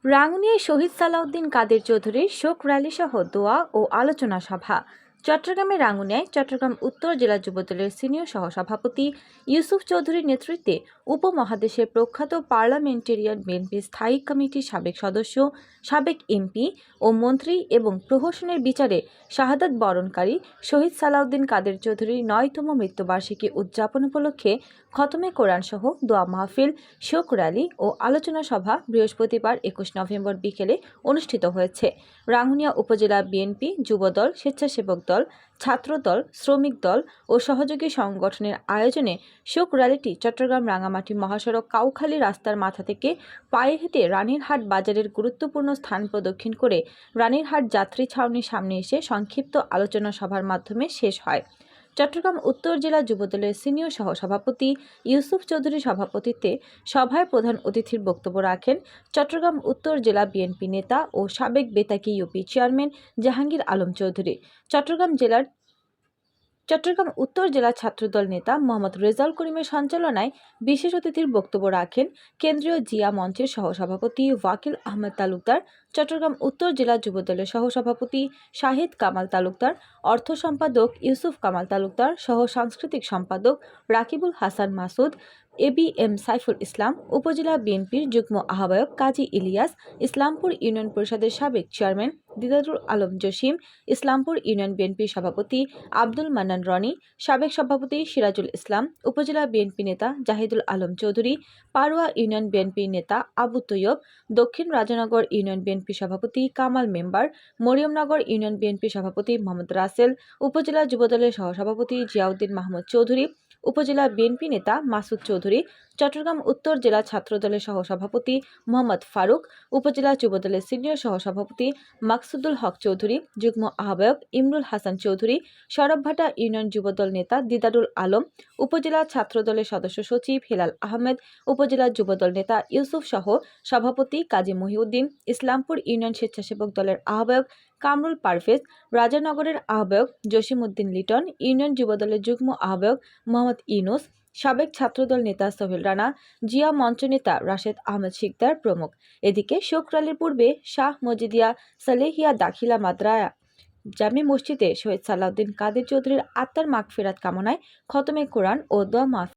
রাঙ্গুনিয়ায় শহীদ সালাউদ্দিন কাদের চৌধুরীর শোক র্যালি সহ দোয়া ও আলোচনা সভা। চট্টগ্রামের রাঙ্গুনিয়ায় চট্টগ্রাম উত্তর জেলা যুবদলের সিনিয়র সহসভাপতি ইউসুফ চৌধুরীর নেতৃত্বে উপমহাদেশের প্রখ্যাত পার্লামেন্টেরিয়ান বিএনপি স্থায়ী কমিটির সাবেক সদস্য, সাবেক এমপি ও মন্ত্রী এবং প্রহসনের বিচারে শাহাদাত বরণকারী শহীদ সালাউদ্দিন কাদের চৌধুরীর ৯তম মৃত্যুবার্ষিকী উদযাপন উপলক্ষে খতমে কোরআন সহ দোয়া মাহফিল, শোক র্যালি ও আলোচনা সভা বৃহস্পতিবার ২১ নভেম্বর বিকেলে অনুষ্ঠিত হয়েছে। রাঙ্গুনিয়া উপজেলা বিএনপি, যুবদল, স্বেচ্ছাসেবক দল, ছাত্রদল, শ্রমিক দল ও সহযোগী সংগঠনের আয়োজনে শোক র্যালিটি চট্টগ্রাম রাঙামাটি মহাসড়ক কাউখালী রাস্তার মাথা থেকে পায়ে হেঁটে রানীরহাট বাজারের গুরুত্বপূর্ণ স্থান প্রদক্ষিণ করে রানীরহাট যাত্রী ছাউনির সামনে এসে সংক্ষিপ্ত আলোচনা সভার মাধ্যমে শেষ হয়। চট্টগ্রাম উত্তর জেলা যুবদলের সিনিয়র সহসভাপতি ইউসুফ চৌধুরীর সভাপতিত্বে সভায় প্রধান অতিথির বক্তব্য রাখেন চট্টগ্রাম উত্তর জেলা বিএনপি নেতা ও সাবেক বেতাকি ইউপি চেয়ারম্যান জাহাঙ্গীর আলম চৌধুরী, চট্টগ্রাম উত্তর জেলা ছাত্রদল নেতা মোহাম্মদ রেজাউল করিমের সঞ্চালনায় বিশেষ অতিথির বক্তব্য রাখেন কেন্দ্রীয় জিয়া মঞ্চের সহসভাপতি ওয়াকিল আহমেদ তালুকদার, চট্টগ্রাম উত্তর জেলা যুবদলের সহসভাপতি শাহিদ কামাল তালুকদার, অর্থ সম্পাদক ইউসুফ কামাল তালুকদার, সহ সাংস্কৃতিক সম্পাদক রাকিবুল হাসান মাসুদ, এবিএম সাইফুল ইসলাম, উপজেলা বিএনপির যুগ্ম আহ্বায়ক কাজী ইলিয়াস, ইসলামপুর ইউনিয়ন পরিষদের সাবেক চেয়ারম্যান দিদারুল আলম জসিম, ইসলামপুর ইউনিয়ন বিএনপির সভাপতি আব্দুল মান্নান রনি, সাবেক সভাপতি সিরাজুল ইসলাম, উপজেলা বিএনপি নেতা জাহিদুল আলম চৌধুরী, পাড়ুয়া ইউনিয়ন বিএনপি নেতা আবু তৈয়ব, দক্ষিণ রাজানগর ইউনিয়ন বিএনপি সভাপতি Kamal member, Mariamnagar union BNP সভাপতি মোহাম্মদ রাসেল, উপজেলা যুবদলের সহসভাপতি জিয়াউদ্দিন মাহমুদ চৌধুরী, উপজেলা বিএনপি নেতা মাসুদ চৌধুরী, চট্টগ্রাম উত্তর জেলা ছাত্রদলের সহসভাপতি মোহাম্মদ ফারুক, উপজেলা যুবদলের সিনিয়র সহসভাপতি মাকসুদুল হক চৌধুরী, যুগ্ম আহ্বায়ক ইমরুল হাসান চৌধুরী, সরবভাটা ইউনিয়ন যুবদল নেতা দিদারুল আলম, উপজেলা ছাত্রদলের সদস্য সচিব হেলাল আহমেদ, উপজেলা যুবদল নেতা ইউসুফ সহ সভাপতি কাজী মহিউদ্দিন, ইসলামপুর ইউনিয়ন স্বেচ্ছাসেবক দলের আহ্বায়ক কামরুল পারভেজ, রাজানগরের আহ্বায়ক জসিম উদ্দিন লিটন, ইউনিয়ন যুবদলের যুগ্ম আহ্বায়ক মোহাম্মদ ইউনুস, সাবেক ছাত্রদল নেতা সোহেল রানা, জিয়া মঞ্চ নেতা রাশেদ আহমেদ শিকদার প্রমুখ। এদিকে শোক র্যালির পূর্বে শাহ মজিদিয়া সালেহিয়া দাখিলা মাদ্রায়া জামে মসজিদে শহীদ সালাউদ্দিন কাদের চৌধুরীর আত্মার মাগফিরাত কামনায় খতমে কোরআন ও দোয়া মাহফিল